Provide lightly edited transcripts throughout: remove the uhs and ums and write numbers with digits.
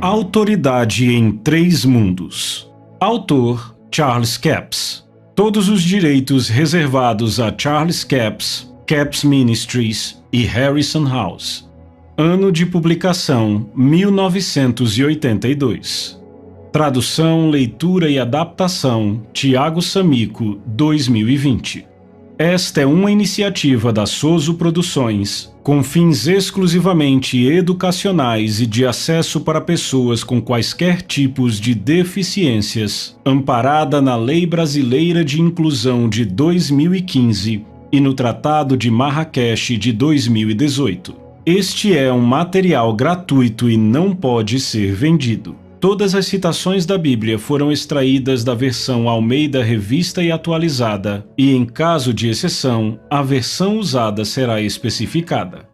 Autoridade em Três Mundos. Autor Charles Capps. Todos os direitos reservados a Charles Capps, Capps Ministries e Harrison House. Ano de publicação 1982. Tradução, leitura e adaptação Tiago Samico, 2020. Esta é uma iniciativa da Soso Produções, com fins exclusivamente educacionais e de acesso para pessoas com quaisquer tipos de deficiências, amparada na Lei Brasileira de Inclusão de 2015 e no Tratado de Marrakech de 2018. Este é um material gratuito e não pode ser vendido. Todas as citações da Bíblia foram extraídas da versão Almeida Revista e Atualizada, e em caso de exceção, a versão usada será especificada.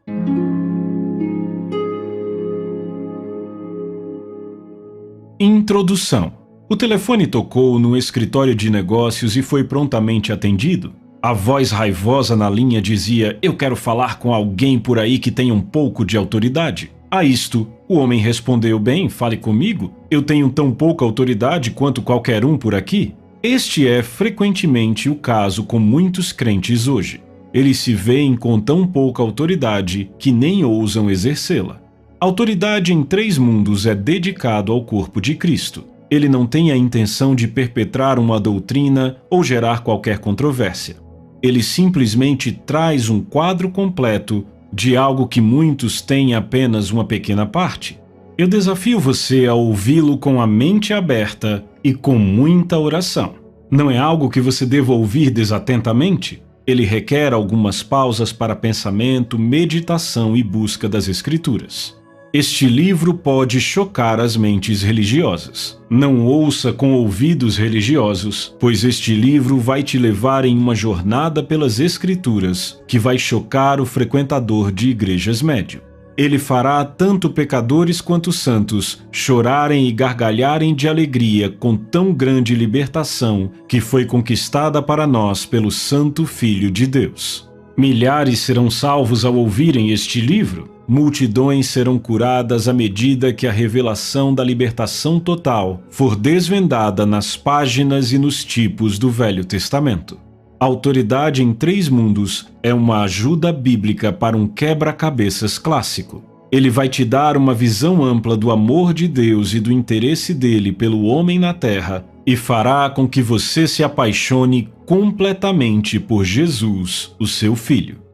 Introdução. O telefone tocou no escritório de negócios e foi prontamente atendido. A voz raivosa na linha dizia: "Eu quero falar com alguém por aí que tenha um pouco de autoridade." A isto, o homem respondeu: "Bem, fale comigo. Eu tenho tão pouca autoridade quanto qualquer um por aqui." Este é frequentemente o caso com muitos crentes hoje. Eles se veem com tão pouca autoridade que nem ousam exercê-la. Autoridade em Três Mundos é dedicado ao corpo de Cristo. Ele não tem a intenção de perpetrar uma doutrina ou gerar qualquer controvérsia. Ele simplesmente traz um quadro completo de algo que muitos têm apenas uma pequena parte. Eu desafio você a ouvi-lo com a mente aberta e com muita oração. Não é algo que você deva ouvir desatentamente. Ele requer algumas pausas para pensamento, meditação e busca das Escrituras. Este livro pode chocar as mentes religiosas. Não ouça com ouvidos religiosos, pois este livro vai te levar em uma jornada pelas Escrituras que vai chocar o frequentador de igrejas médio. Ele fará tanto pecadores quanto santos chorarem e gargalharem de alegria com tão grande libertação que foi conquistada para nós pelo Santo Filho de Deus. Milhares serão salvos ao ouvirem este livro. Multidões serão curadas à medida que a revelação da libertação total for desvendada nas páginas e nos tipos do Velho Testamento. Autoridade em Três Mundos é uma ajuda bíblica para um quebra-cabeças clássico. Ele vai te dar uma visão ampla do amor de Deus e do interesse dele pelo homem na terra e fará com que você se apaixone completamente por Jesus, o seu Filho.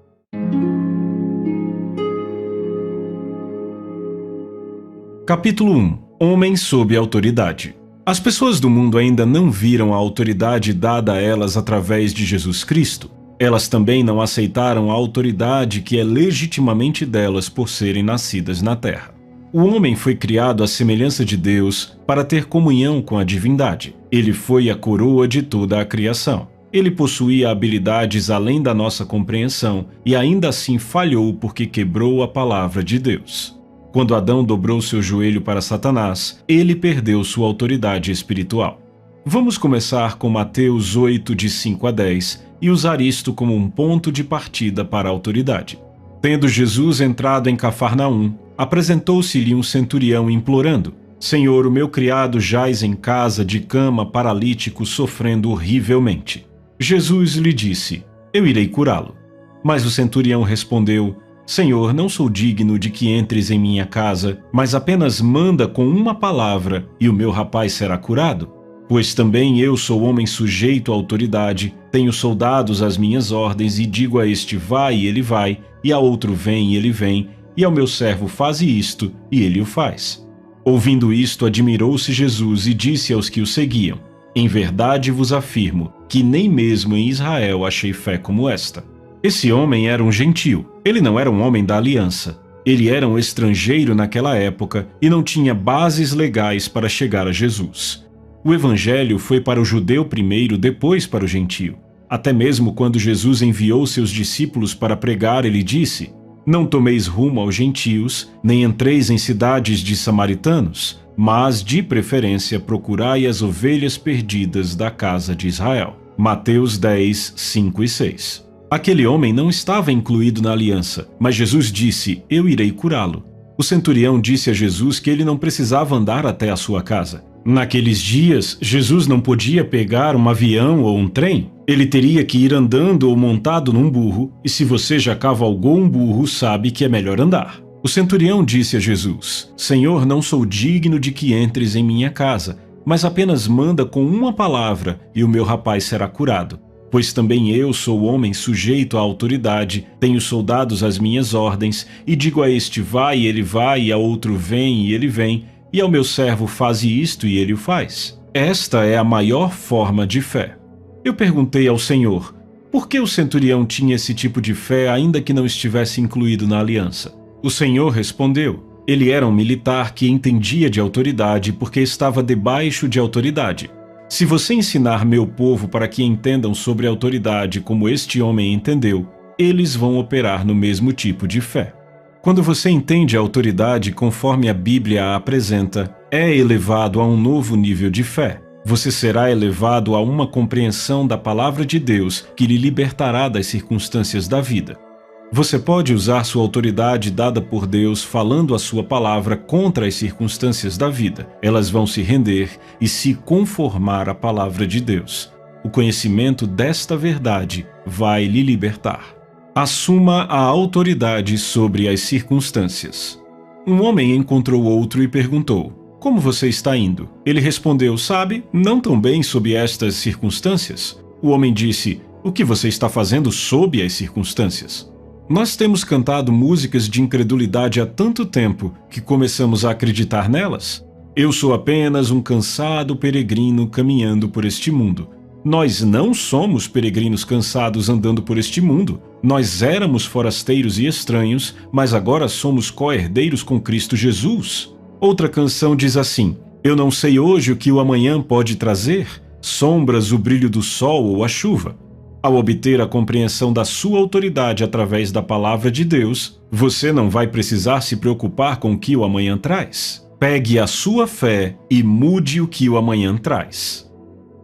Capítulo 1. Homem sob autoridade. As pessoas do mundo ainda não viram a autoridade dada a elas através de Jesus Cristo. Elas também não aceitaram a autoridade que é legitimamente delas por serem nascidas na terra. O homem foi criado à semelhança de Deus para ter comunhão com a divindade. Ele foi a coroa de toda a criação. Ele possuía habilidades além da nossa compreensão e ainda assim falhou porque quebrou a palavra de Deus. Quando Adão dobrou seu joelho para Satanás, ele perdeu sua autoridade espiritual. Vamos começar com Mateus 8, de 5 a 10, e usar isto como um ponto de partida para a autoridade. Tendo Jesus entrado em Cafarnaum, apresentou-se-lhe um centurião implorando: "Senhor, o meu criado jaz em casa de cama, paralítico, sofrendo horrivelmente." Jesus lhe disse: "Eu irei curá-lo." Mas o centurião respondeu: "Senhor, não sou digno de que entres em minha casa, mas apenas manda com uma palavra e o meu rapaz será curado. Pois também eu sou homem sujeito à autoridade, tenho soldados às minhas ordens e digo a este vai e ele vai, e a outro vem e ele vem, e ao meu servo faze isto e ele o faz." Ouvindo isto, admirou-se Jesus e disse aos que o seguiam: "Em verdade vos afirmo que nem mesmo em Israel achei fé como esta." Esse homem era um gentio. Ele não era um homem da aliança. Ele era um estrangeiro naquela época e não tinha bases legais para chegar a Jesus. O evangelho foi para o judeu primeiro, depois para o gentio. Até mesmo quando Jesus enviou seus discípulos para pregar, ele disse: "Não tomeis rumo aos gentios, nem entreis em cidades de samaritanos, mas, de preferência, procurai as ovelhas perdidas da casa de Israel." Mateus 10, 5 e 6. Aquele homem não estava incluído na aliança, mas Jesus disse: "Eu irei curá-lo." O centurião disse a Jesus que ele não precisava andar até a sua casa. Naqueles dias, Jesus não podia pegar um avião ou um trem. Ele teria que ir andando ou montado num burro, e se você já cavalgou um burro, sabe que é melhor andar. O centurião disse a Jesus: Senhor, não sou digno de que entres em minha casa, mas apenas manda com uma palavra e o meu rapaz será curado. Pois também eu sou homem sujeito à autoridade, tenho soldados às minhas ordens, e digo a este vai e ele vai, e a outro vem e ele vem, e ao meu servo faze isto e ele o faz. Esta é a maior forma de fé. Eu perguntei ao Senhor, por que o centurião tinha esse tipo de fé ainda que não estivesse incluído na aliança? O Senhor respondeu, ele era um militar que entendia de autoridade porque estava debaixo de autoridade. Se você ensinar meu povo para que entendam sobre autoridade como este homem entendeu, eles vão operar no mesmo tipo de fé. Quando você entende a autoridade conforme a Bíblia a apresenta, é elevado a um novo nível de fé. Você será elevado a uma compreensão da palavra de Deus que lhe libertará das circunstâncias da vida. Você pode usar sua autoridade dada por Deus falando a sua palavra contra as circunstâncias da vida. Elas vão se render e se conformar à palavra de Deus. O conhecimento desta verdade vai lhe libertar. Assuma a autoridade sobre as circunstâncias. Um homem encontrou outro e perguntou, como você está indo? Ele respondeu, sabe, não tão bem sob estas circunstâncias. O homem disse, o que você está fazendo sob as circunstâncias? Nós temos cantado músicas de incredulidade há tanto tempo que começamos a acreditar nelas. Eu sou apenas um cansado peregrino caminhando por este mundo. Nós não somos peregrinos cansados andando por este mundo. Nós éramos forasteiros e estranhos, mas agora somos co-herdeiros com Cristo Jesus. Outra canção diz assim, eu não sei hoje o que o amanhã pode trazer, sombras, o brilho do sol ou a chuva. Ao obter a compreensão da sua autoridade através da palavra de Deus, você não vai precisar se preocupar com o que o amanhã traz. Pegue a sua fé e mude o que o amanhã traz.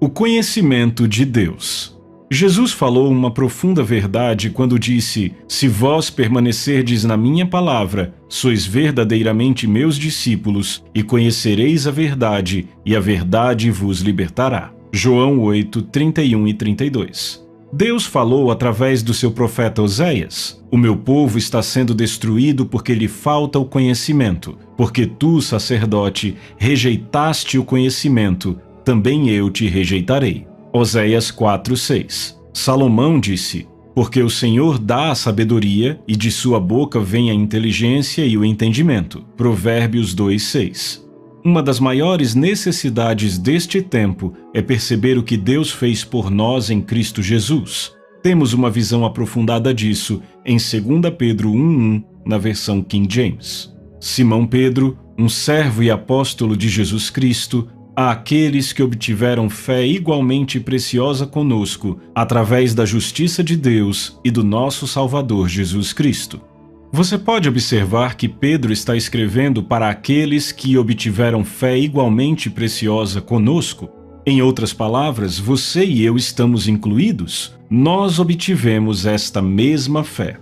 O conhecimento de Deus. Jesus falou uma profunda verdade quando disse, se vós permanecerdes na minha palavra, sois verdadeiramente meus discípulos e conhecereis a verdade, e a verdade vos libertará. João 8, 31 e 32. Deus falou através do seu profeta Oséias, o meu povo está sendo destruído porque lhe falta o conhecimento, porque tu, sacerdote, rejeitaste o conhecimento, também eu te rejeitarei. Oséias 4:6. Salomão disse, porque o Senhor dá a sabedoria e de sua boca vem a inteligência e o entendimento. Provérbios 2:6. Uma das maiores necessidades deste tempo é perceber o que Deus fez por nós em Cristo Jesus. Temos uma visão aprofundada disso em 2 Pedro 1:1, na versão King James. Simão Pedro, um servo e apóstolo de Jesus Cristo, àqueles que obtiveram fé igualmente preciosa conosco, através da justiça de Deus e do nosso Salvador Jesus Cristo. Você pode observar que Pedro está escrevendo para aqueles que obtiveram fé igualmente preciosa conosco. Em outras palavras, você e eu estamos incluídos. Nós obtivemos esta mesma fé.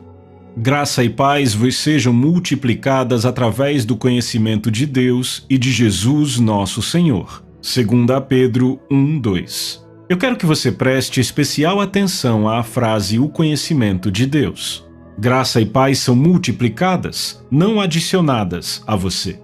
Graça e paz vos sejam multiplicadas através do conhecimento de Deus e de Jesus nosso Senhor. 2 Pedro 1:2. Eu quero que você preste especial atenção à frase o conhecimento de Deus. Graça e paz são multiplicadas, não adicionadas a você.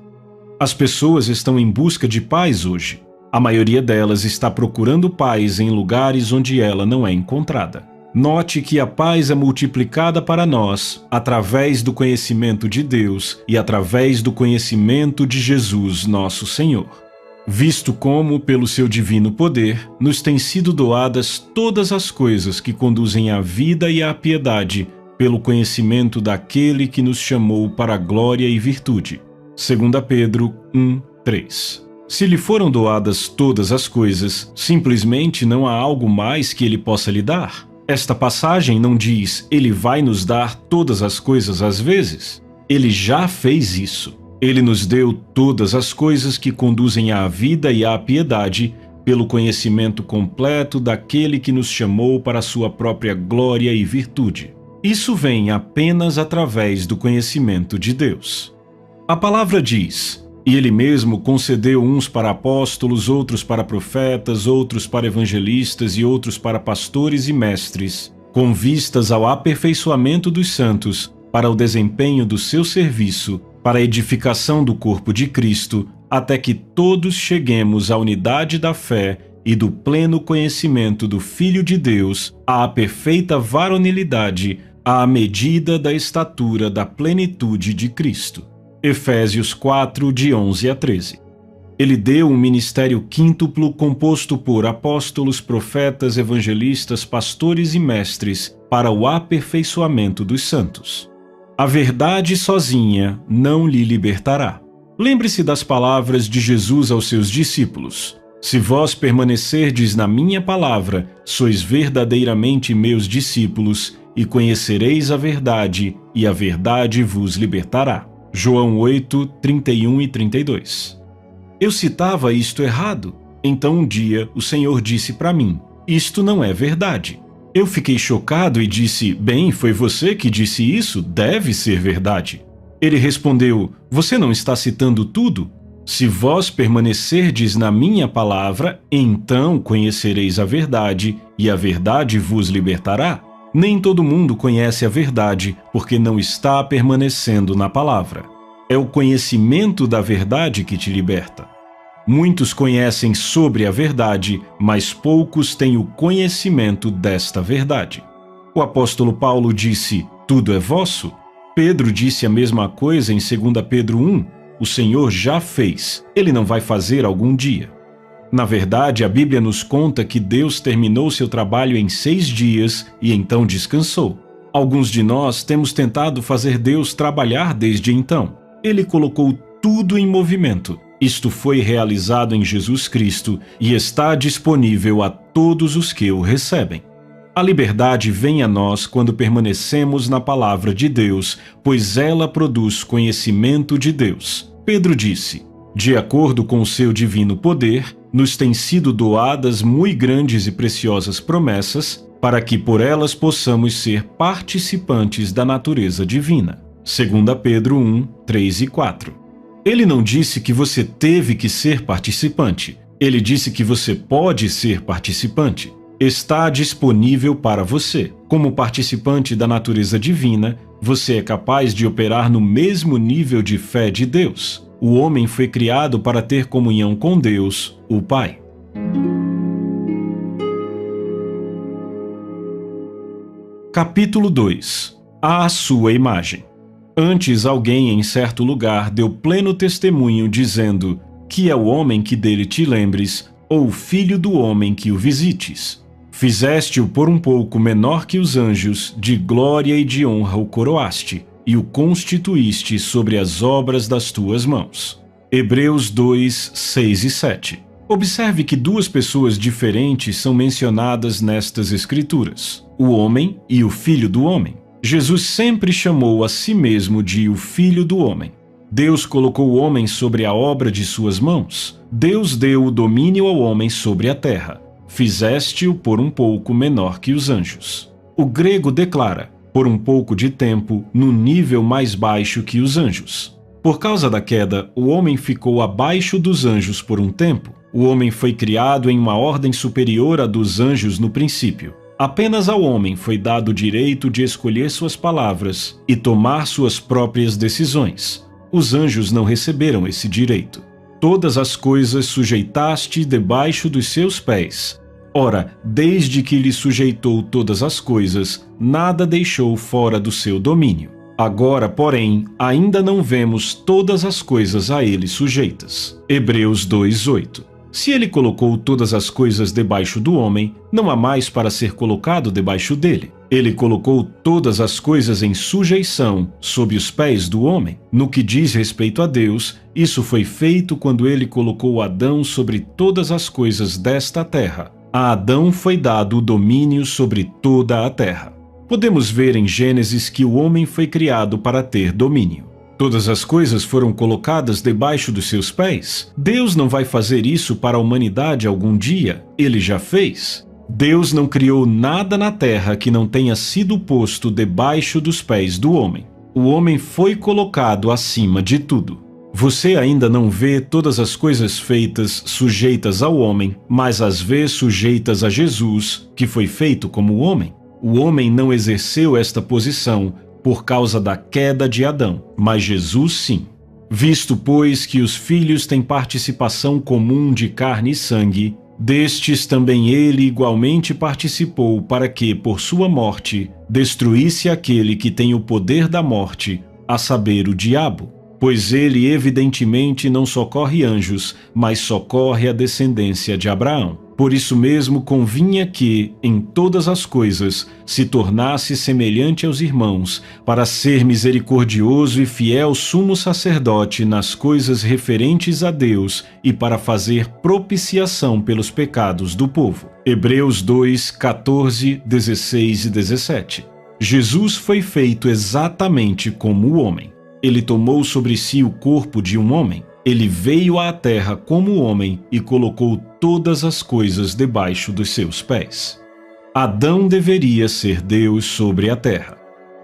As pessoas estão em busca de paz hoje. A maioria delas está procurando paz em lugares onde ela não é encontrada. Note que a paz é multiplicada para nós através do conhecimento de Deus e através do conhecimento de Jesus, nosso Senhor. Visto como, pelo seu divino poder, nos têm sido doadas todas as coisas que conduzem à vida e à piedade, pelo conhecimento daquele que nos chamou para a glória e virtude. 2 Pedro 1:3. Se lhe foram doadas todas as coisas, simplesmente não há algo mais que ele possa lhe dar. Esta passagem não diz, ele vai nos dar todas as coisas às vezes. Ele já fez isso. Ele nos deu todas as coisas que conduzem à vida e à piedade, pelo conhecimento completo daquele que nos chamou para a sua própria glória e virtude. Isso vem apenas através do conhecimento de Deus. A palavra diz: "E ele mesmo concedeu uns para apóstolos, outros para profetas, outros para evangelistas e outros para pastores e mestres, com vistas ao aperfeiçoamento dos santos, para o desempenho do seu serviço, para a edificação do corpo de Cristo, até que todos cheguemos à unidade da fé e do pleno conhecimento do Filho de Deus, à perfeita varonilidade, à medida da estatura da plenitude de Cristo." Efésios 4, de 11 a 13. Ele deu um ministério quíntuplo composto por apóstolos, profetas, evangelistas, pastores e mestres para o aperfeiçoamento dos santos. A verdade sozinha não lhe libertará. Lembre-se das palavras de Jesus aos seus discípulos: "Se vós permanecerdes na minha palavra, sois verdadeiramente meus discípulos, e conhecereis a verdade, e a verdade vos libertará." João 8, 31 e 32. Eu citava isto errado. Então um dia o Senhor disse para mim: "Isto não é verdade." Eu fiquei chocado e disse: "Bem, foi você que disse isso, deve ser verdade." Ele respondeu: "Você não está citando tudo? Se vós permanecerdes na minha palavra, então conhecereis a verdade, e a verdade vos libertará." Nem todo mundo conhece a verdade, porque não está permanecendo na palavra. É o conhecimento da verdade que te liberta. Muitos conhecem sobre a verdade, mas poucos têm o conhecimento desta verdade. O apóstolo Paulo disse: "Tudo é vosso." Pedro disse a mesma coisa em 2 Pedro 1. O Senhor já fez, ele não vai fazer algum dia. Na verdade, a Bíblia nos conta que Deus terminou seu trabalho em 6 dias e então descansou. Alguns de nós temos tentado fazer Deus trabalhar desde então. Ele colocou tudo em movimento. Isto foi realizado em Jesus Cristo e está disponível a todos os que o recebem. A liberdade vem a nós quando permanecemos na palavra de Deus, pois ela produz conhecimento de Deus. Pedro disse: "De acordo com o seu divino poder, nos têm sido doadas muito grandes e preciosas promessas, para que por elas possamos ser participantes da natureza divina." 2 Pedro 1, 3 e 4. Ele não disse que você teve que ser participante. Ele disse que você pode ser participante. Está disponível para você. Como participante da natureza divina, você é capaz de operar no mesmo nível de fé de Deus. O homem foi criado para ter comunhão com Deus, o Pai. Capítulo 2. À sua imagem. Antes alguém em certo lugar deu pleno testemunho dizendo: "Que é o homem que dele te lembres, ou o filho do homem que o visites. Fizeste-o por um pouco menor que os anjos, de glória e de honra o coroaste, e o constituíste sobre as obras das tuas mãos." Hebreus 2, 6 e 7. Observe que 2 pessoas diferentes são mencionadas nestas escrituras: o homem e o filho do homem. Jesus sempre chamou a si mesmo de o Filho do Homem. Deus colocou o homem sobre a obra de suas mãos. Deus deu o domínio ao homem sobre a terra. Fizeste-o por um pouco menor que os anjos. O grego declara: por um pouco de tempo, no nível mais baixo que os anjos. Por causa da queda, o homem ficou abaixo dos anjos por um tempo. O homem foi criado em uma ordem superior à dos anjos no princípio. Apenas ao homem foi dado o direito de escolher suas palavras e tomar suas próprias decisões. Os anjos não receberam esse direito. Todas as coisas sujeitaste debaixo dos seus pés. Ora, desde que lhe sujeitou todas as coisas, nada deixou fora do seu domínio. Agora, porém, ainda não vemos todas as coisas a ele sujeitas. Hebreus 2:8. Se ele colocou todas as coisas debaixo do homem, não há mais para ser colocado debaixo dele. Ele colocou todas as coisas em sujeição sob os pés do homem. No que diz respeito a Deus, isso foi feito quando ele colocou Adão sobre todas as coisas desta terra. A Adão foi dado o domínio sobre toda a terra. Podemos ver em Gênesis que o homem foi criado para ter domínio. Todas as coisas foram colocadas debaixo dos seus pés. Deus não vai fazer isso para a humanidade algum dia. Ele já fez. Deus não criou nada na terra que não tenha sido posto debaixo dos pés do homem. O homem foi colocado acima de tudo. Você ainda não vê todas as coisas feitas sujeitas ao homem, mas as vê sujeitas a Jesus, que foi feito como homem. O homem não exerceu esta posição por causa da queda de Adão, mas Jesus sim. Visto, pois, que os filhos têm participação comum de carne e sangue, destes também ele igualmente participou para que, por sua morte, destruísse aquele que tem o poder da morte, a saber, o diabo. Pois ele evidentemente não socorre anjos, mas socorre a descendência de Abraão. Por isso mesmo convinha que, em todas as coisas, se tornasse semelhante aos irmãos, para ser misericordioso e fiel sumo sacerdote nas coisas referentes a Deus e para fazer propiciação pelos pecados do povo. Hebreus 2, 14, 16 e 17. Jesus foi feito exatamente como o homem. Ele tomou sobre si o corpo de um homem. Ele veio à terra como homem e colocou todas as coisas debaixo dos seus pés. Adão deveria ser Deus sobre a terra.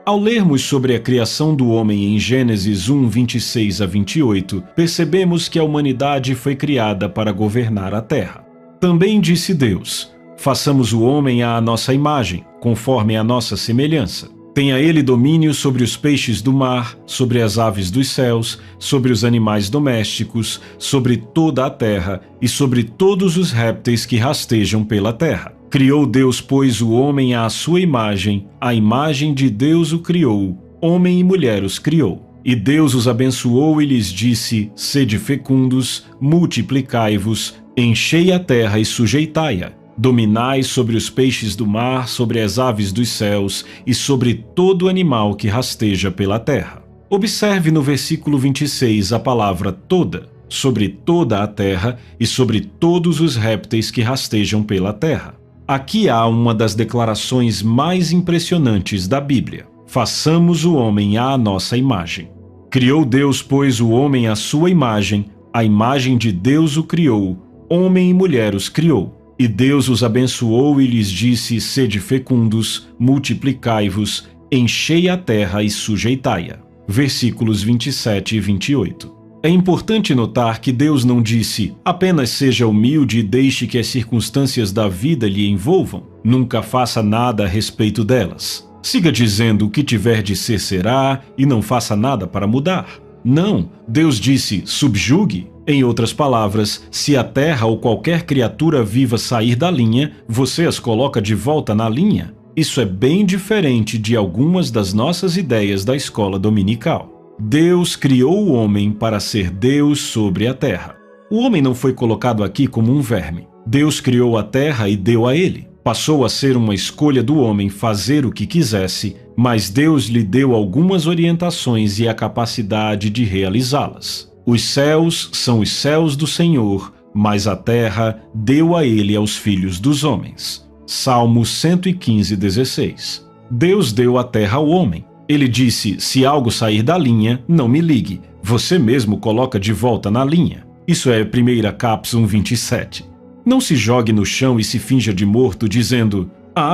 Ao lermos sobre a criação do homem em Gênesis 1, 26 a 28, percebemos que a humanidade foi criada para governar a terra. Também disse Deus: façamos o homem à nossa imagem, conforme a nossa semelhança. Tenha ele domínio sobre os peixes do mar, sobre as aves dos céus, sobre os animais domésticos, sobre toda a terra e sobre todos os répteis que rastejam pela terra. Criou Deus, pois, o homem à sua imagem, a imagem de Deus o criou, homem e mulher os criou. E Deus os abençoou e lhes disse: sede fecundos, multiplicai-vos, enchei a terra e sujeitai-a. Dominai sobre os peixes do mar, sobre as aves dos céus e sobre todo animal que rasteja pela terra. Observe no versículo 26 a palavra toda, sobre toda a terra e sobre todos os répteis que rastejam pela terra. Aqui há uma das declarações mais impressionantes da Bíblia. Façamos o homem à nossa imagem. Criou Deus, pois, o homem à sua imagem, a imagem de Deus o criou, homem e mulher os criou. E Deus os abençoou e lhes disse: sede fecundos, multiplicai-vos, enchei a terra e sujeitai-a. Versículos 27 e 28. É importante notar que Deus não disse: apenas seja humilde e deixe que as circunstâncias da vida lhe envolvam. Nunca faça nada a respeito delas. Siga dizendo: o que tiver de ser será, e não faça nada para mudar. Não, Deus disse: subjugue. Em outras palavras, se a terra ou qualquer criatura viva sair da linha, você as coloca de volta na linha. Isso é bem diferente de algumas das nossas ideias da escola dominical. Deus criou o homem para ser Deus sobre a terra. O homem não foi colocado aqui como um verme. Deus criou a terra e deu a ele. Passou a ser uma escolha do homem fazer o que quisesse, mas Deus lhe deu algumas orientações e a capacidade de realizá-las. Os céus são os céus do Senhor, mas a terra deu a ele aos filhos dos homens. Salmo 115, 16. Deus deu a terra ao homem. Ele disse: se algo sair da linha, não me ligue. Você mesmo coloca de volta na linha. Isso é 1 Caps 1:27. Não se jogue no chão e se finja de morto dizendo: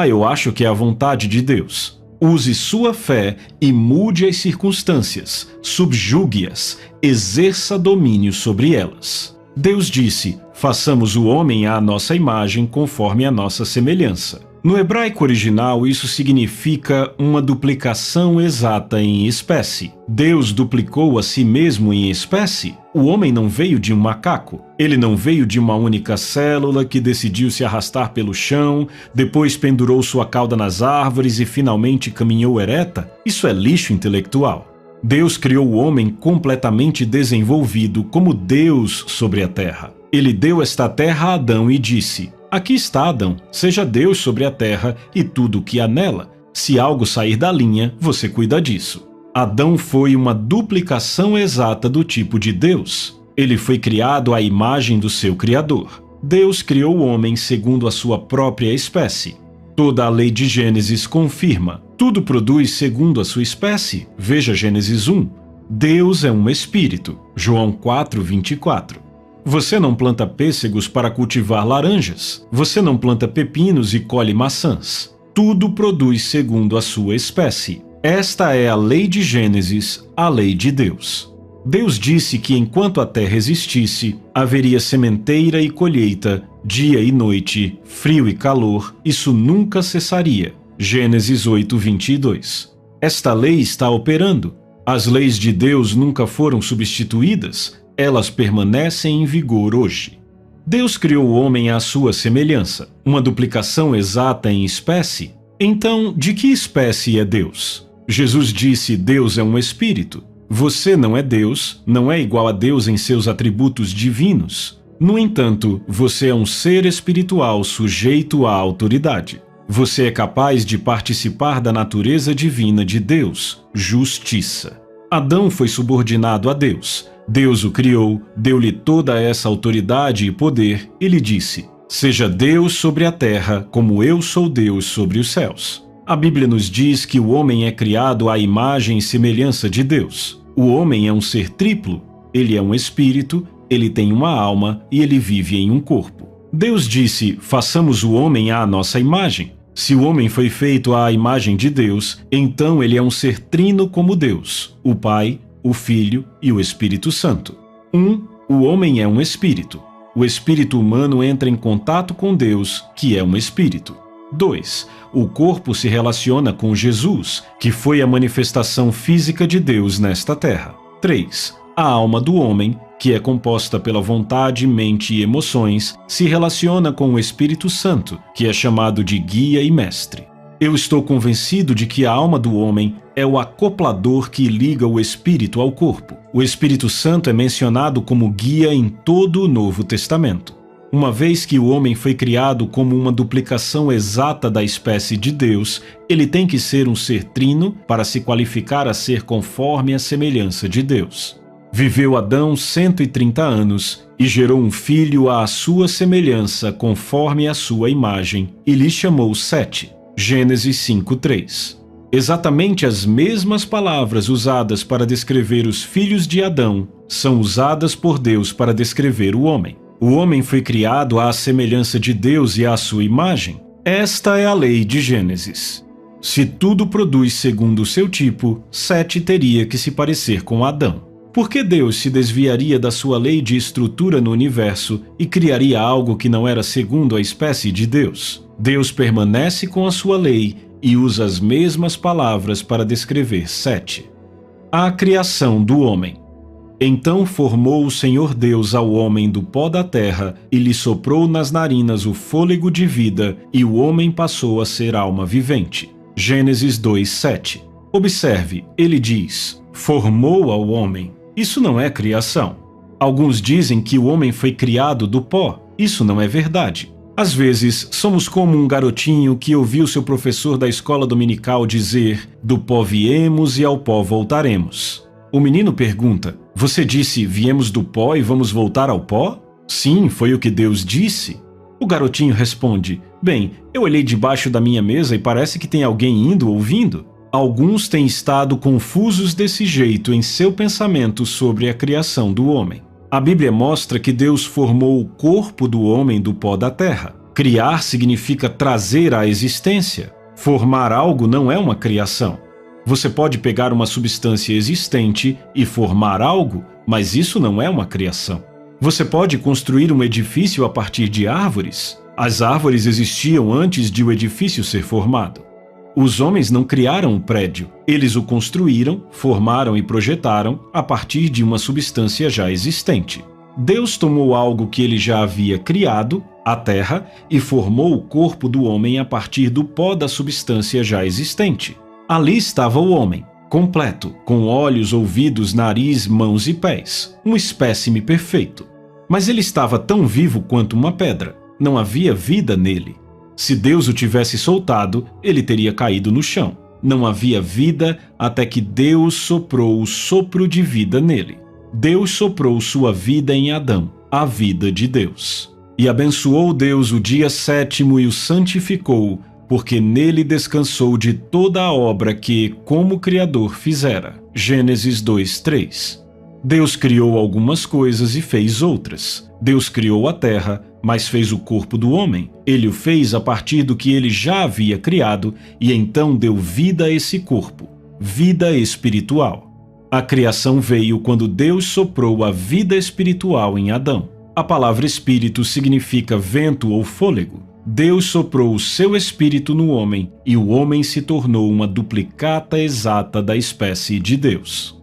eu acho que é a vontade de Deus. Use sua fé e mude as circunstâncias, subjugue-as, exerça domínio sobre elas. Deus disse: façamos o homem à nossa imagem conforme a nossa semelhança. No hebraico original, isso significa uma duplicação exata em espécie. Deus duplicou a si mesmo em espécie. O homem não veio de um macaco. Ele não veio de uma única célula que decidiu se arrastar pelo chão, depois pendurou sua cauda nas árvores e finalmente caminhou ereta. Isso é lixo intelectual. Deus criou o homem completamente desenvolvido como Deus sobre a terra. Ele deu esta terra a Adão e disse: aqui está, Adão, seja Deus sobre a terra e tudo o que há nela. Se algo sair da linha, você cuida disso. Adão foi uma duplicação exata do tipo de Deus. Ele foi criado à imagem do seu Criador. Deus criou o homem segundo a sua própria espécie. Toda a lei de Gênesis confirma: tudo produz segundo a sua espécie. Veja Gênesis 1. Deus é um espírito. João 4:24. Você não planta pêssegos para cultivar laranjas. Você não planta pepinos e colhe maçãs. Tudo produz segundo a sua espécie. Esta é a lei de Gênesis, a lei de Deus. Deus disse que enquanto a terra existisse, haveria sementeira e colheita, dia e noite, frio e calor, isso nunca cessaria. Gênesis 8:22. Esta lei está operando. As leis de Deus nunca foram substituídas, elas permanecem em vigor hoje. Deus criou o homem à sua semelhança, uma duplicação exata em espécie. Então, de que espécie é Deus? Jesus disse: Deus é um espírito. Você não é Deus, não é igual a Deus em seus atributos divinos. No entanto, você é um ser espiritual sujeito à autoridade. Você é capaz de participar da natureza divina de Deus, justiça. Adão foi subordinado a Deus. Deus o criou, deu-lhe toda essa autoridade e poder e lhe disse: seja Deus sobre a terra, como eu sou Deus sobre os céus. A Bíblia nos diz que o homem é criado à imagem e semelhança de Deus. O homem é um ser triplo, ele é um espírito, ele tem uma alma e ele vive em um corpo. Deus disse: façamos o homem à nossa imagem. Se o homem foi feito à imagem de Deus, então ele é um ser trino como Deus, o Pai, o Filho e o Espírito Santo. O homem é um espírito. O espírito humano entra em contato com Deus, que é um espírito. 2. O corpo se relaciona com Jesus, que foi a manifestação física de Deus nesta terra. 3. A alma do homem, que é composta pela vontade, mente e emoções, se relaciona com o Espírito Santo, que é chamado de guia e mestre. Eu estou convencido de que a alma do homem é o acoplador que liga o espírito ao corpo. O Espírito Santo é mencionado como guia em todo o Novo Testamento. Uma vez que o homem foi criado como uma duplicação exata da espécie de Deus, ele tem que ser um ser trino para se qualificar a ser conforme a semelhança de Deus. Viveu Adão 130 anos e gerou um filho à sua semelhança, conforme a sua imagem, e lhe chamou Sete. Gênesis 5:3. Exatamente as mesmas palavras usadas para descrever os filhos de Adão são usadas por Deus para descrever o homem. O homem foi criado à semelhança de Deus e à sua imagem. Esta é a lei de Gênesis. Se tudo produz segundo o seu tipo, Sete teria que se parecer com Adão. Por que Deus se desviaria da sua lei de estrutura no universo e criaria algo que não era segundo a espécie de Deus? Deus permanece com a sua lei e usa as mesmas palavras para descrever Sete. A criação do homem. Então formou o Senhor Deus ao homem do pó da terra e lhe soprou nas narinas o fôlego de vida, e o homem passou a ser alma vivente. Gênesis 2:7. Observe, ele diz: formou ao homem. Isso não é criação. Alguns dizem que o homem foi criado do pó. Isso não é verdade. Às vezes, somos como um garotinho que ouviu seu professor da escola dominical dizer: do pó viemos e ao pó voltaremos. O menino pergunta: você disse, viemos do pó e vamos voltar ao pó? Sim, foi o que Deus disse. O garotinho responde: bem, eu olhei debaixo da minha mesa e parece que tem alguém indo ou vindo. Alguns têm estado confusos desse jeito em seu pensamento sobre a criação do homem. A Bíblia mostra que Deus formou o corpo do homem do pó da terra. Criar significa trazer à existência. Formar algo não é uma criação. Você pode pegar uma substância existente e formar algo, mas isso não é uma criação. Você pode construir um edifício a partir de árvores. As árvores existiam antes de o edifício ser formado. Os homens não criaram o prédio, eles o construíram, formaram e projetaram a partir de uma substância já existente. Deus tomou algo que ele já havia criado, a terra, e formou o corpo do homem a partir do pó da substância já existente. Ali estava o homem, completo, com olhos, ouvidos, nariz, mãos e pés, um espécime perfeito. Mas ele estava tão vivo quanto uma pedra, não havia vida nele. Se Deus o tivesse soltado, ele teria caído no chão. Não havia vida até que Deus soprou o sopro de vida nele. Deus soprou sua vida em Adão, a vida de Deus. E abençoou Deus o dia sétimo e o santificou, porque nele descansou de toda a obra que, como Criador, fizera. Gênesis 2:3. Deus criou algumas coisas e fez outras. Deus criou a terra, mas fez o corpo do homem. Ele o fez a partir do que ele já havia criado e então deu vida a esse corpo. vida espiritual. A criação veio quando Deus soprou a vida espiritual em Adão. A palavra espírito significa vento ou fôlego. Deus soprou o seu espírito no homem e o homem se tornou uma duplicata exata da espécie de Deus.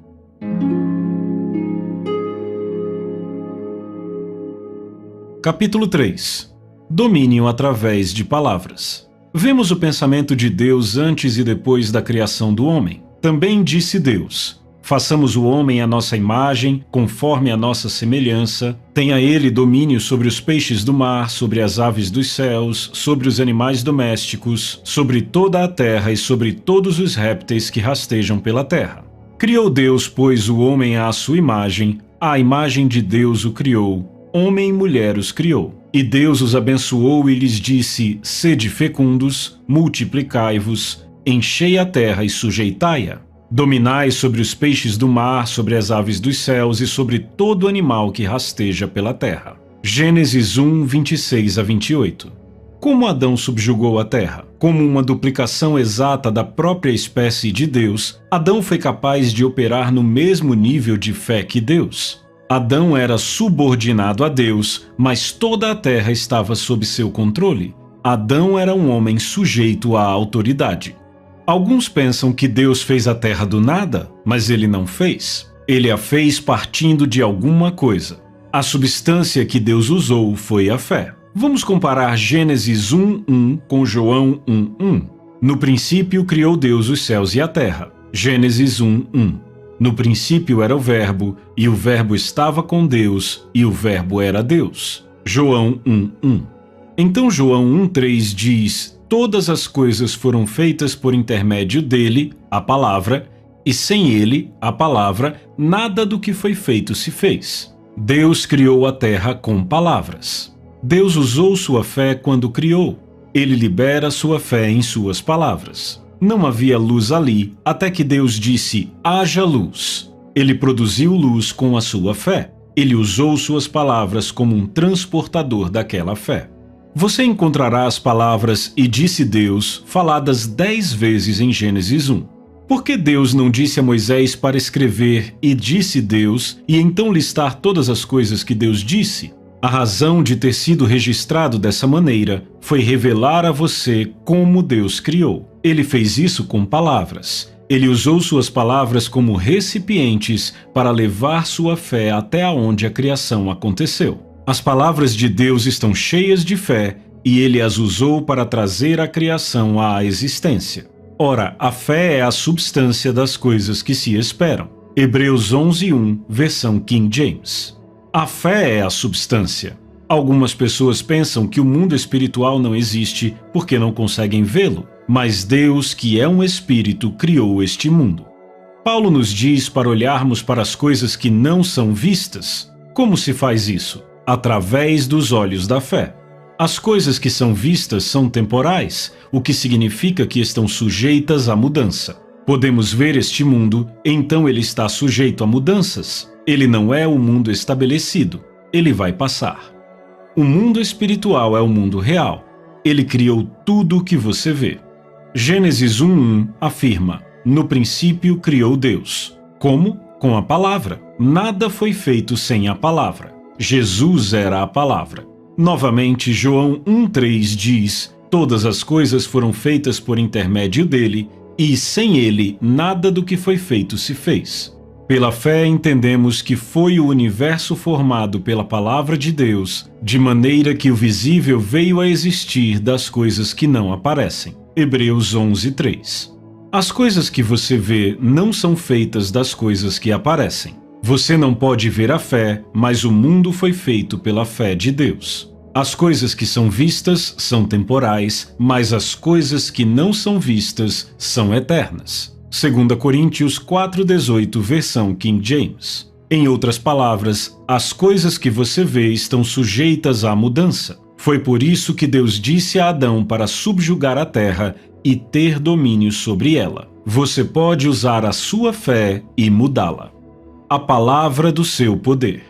Capítulo 3. Domínio através de palavras. Vemos o pensamento de Deus antes e depois da criação do homem. Também disse Deus: façamos o homem à nossa imagem, conforme a nossa semelhança. Tenha ele domínio sobre os peixes do mar, sobre as aves dos céus, sobre os animais domésticos, sobre toda a terra e sobre todos os répteis que rastejam pela terra. Criou Deus, pois, o homem à sua imagem, à imagem de Deus o criou. Homem e mulher os criou. E Deus os abençoou e lhes disse: sede fecundos, multiplicai-vos, enchei a terra e sujeitai-a. Dominai sobre os peixes do mar, sobre as aves dos céus e sobre todo animal que rasteja pela terra. Gênesis 1, 26 a 28. Como Adão subjugou a terra? Como uma duplicação exata da própria espécie de Deus, Adão foi capaz de operar no mesmo nível de fé que Deus. Adão era subordinado a Deus, mas toda a terra estava sob seu controle. Adão era um homem sujeito à autoridade. Alguns pensam que Deus fez a terra do nada, mas ele não fez. Ele a fez partindo de alguma coisa. A substância que Deus usou foi a fé. Vamos comparar Gênesis 1:1 com João 1:1. No princípio criou Deus os céus e a terra. Gênesis 1:1. No princípio era o Verbo, e o Verbo estava com Deus, e o Verbo era Deus. João 1:1. Então João 1:3 diz: todas as coisas foram feitas por intermédio dele, a palavra, e sem ele, a palavra, nada do que foi feito se fez. Deus criou a terra com palavras. Deus usou sua fé quando criou. Ele libera sua fé em suas palavras. Não havia luz ali, até que Deus disse: haja luz. Ele produziu luz com a sua fé. Ele usou suas palavras como um transportador daquela fé. Você encontrará as palavras "e disse Deus" faladas 10 vezes em Gênesis 1. Por que Deus não disse a Moisés para escrever "e disse Deus" e então listar todas as coisas que Deus disse? A razão de ter sido registrado dessa maneira foi revelar a você como Deus criou. Ele fez isso com palavras. Ele usou suas palavras como recipientes para levar sua fé até onde a criação aconteceu. As palavras de Deus estão cheias de fé e ele as usou para trazer a criação à existência. Ora, a fé é a substância das coisas que se esperam. Hebreus 11:1, versão King James. A fé é a substância. Algumas pessoas pensam que o mundo espiritual não existe porque não conseguem vê-lo, mas Deus, que é um espírito, criou este mundo. Paulo nos diz para olharmos para as coisas que não são vistas. Como se faz isso? Através dos olhos da fé. As coisas que são vistas são temporais, o que significa que estão sujeitas à mudança. Podemos ver este mundo, então ele está sujeito a mudanças. Ele não é o mundo estabelecido, ele vai passar. O mundo espiritual é o mundo real. Ele criou tudo o que você vê. Gênesis 1:1 afirma: no princípio criou Deus. Como? Com a palavra. Nada foi feito sem a palavra. Jesus era a palavra. Novamente, João 1:3 diz: todas as coisas foram feitas por intermédio dele, e sem ele nada do que foi feito se fez. Pela fé entendemos que foi o universo formado pela palavra de Deus, de maneira que o visível veio a existir das coisas que não aparecem. Hebreus 11:3. As coisas que você vê não são feitas das coisas que aparecem. Você não pode ver a fé, mas o mundo foi feito pela fé de Deus. As coisas que são vistas são temporais, mas as coisas que não são vistas são eternas. 2 Coríntios 4:18, versão King James. Em outras palavras, as coisas que você vê estão sujeitas à mudança. Foi por isso que Deus disse a Adão para subjugar a terra e ter domínio sobre ela. Você pode usar a sua fé e mudá-la. A palavra do seu poder.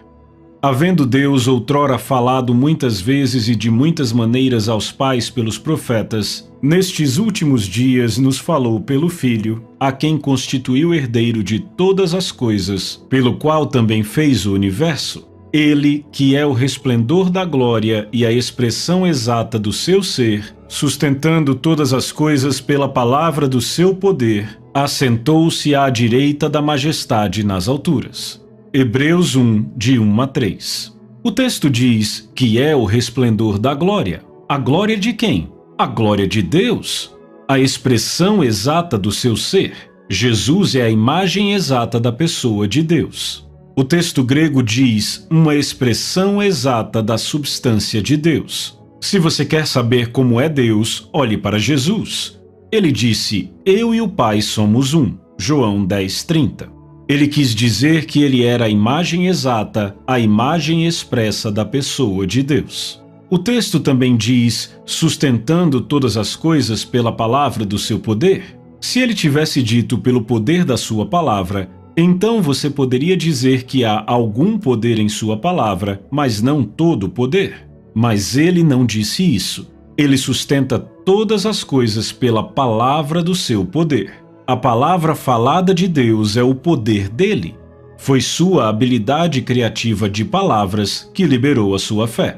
Havendo Deus outrora falado muitas vezes e de muitas maneiras aos pais pelos profetas, nestes últimos dias nos falou pelo Filho, a quem constituiu herdeiro de todas as coisas, pelo qual também fez o universo. Ele, que é o resplendor da glória e a expressão exata do seu ser, sustentando todas as coisas pela palavra do seu poder, assentou-se à direita da majestade nas alturas. Hebreus 1, de 1 a 3. O texto diz que é o resplendor da glória. A glória de quem? A glória de Deus. A expressão exata do seu ser. Jesus é a imagem exata da pessoa de Deus. O texto grego diz uma expressão exata da substância de Deus. Se você quer saber como é Deus, olhe para Jesus. Ele disse, eu e o Pai somos um. João 10:30. Ele quis dizer que ele era a imagem exata, a imagem expressa da pessoa de Deus. O texto também diz, sustentando todas as coisas pela palavra do seu poder. Se ele tivesse dito pelo poder da sua palavra, então você poderia dizer que há algum poder em sua palavra, mas não todo o poder. Mas ele não disse isso. Ele sustenta todas as coisas pela palavra do seu poder. A palavra falada de Deus é o poder dele. Foi sua habilidade criativa de palavras que liberou a sua fé.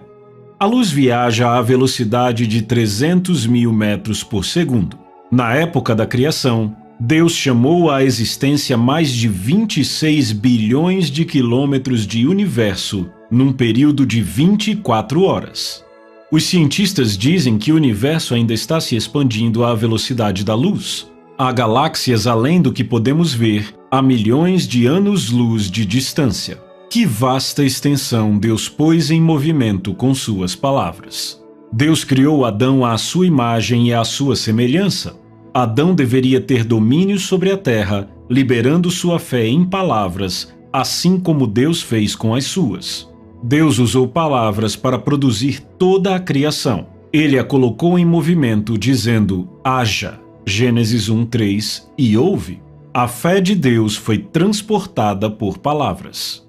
A luz viaja à velocidade de 300 mil metros por segundo. Na época da criação, Deus chamou à existência mais de 26 bilhões de quilômetros de universo num período de 24 horas. Os cientistas dizem que o universo ainda está se expandindo à velocidade da luz. Há galáxias além do que podemos ver, a milhões de anos-luz de distância. Que vasta extensão Deus pôs em movimento com suas palavras. Deus criou Adão à sua imagem e à sua semelhança. Adão deveria ter domínio sobre a terra, liberando sua fé em palavras, assim como Deus fez com as suas. Deus usou palavras para produzir toda a criação. Ele a colocou em movimento, dizendo, haja. Gênesis 1:3, e houve. A fé de Deus foi transportada por palavras.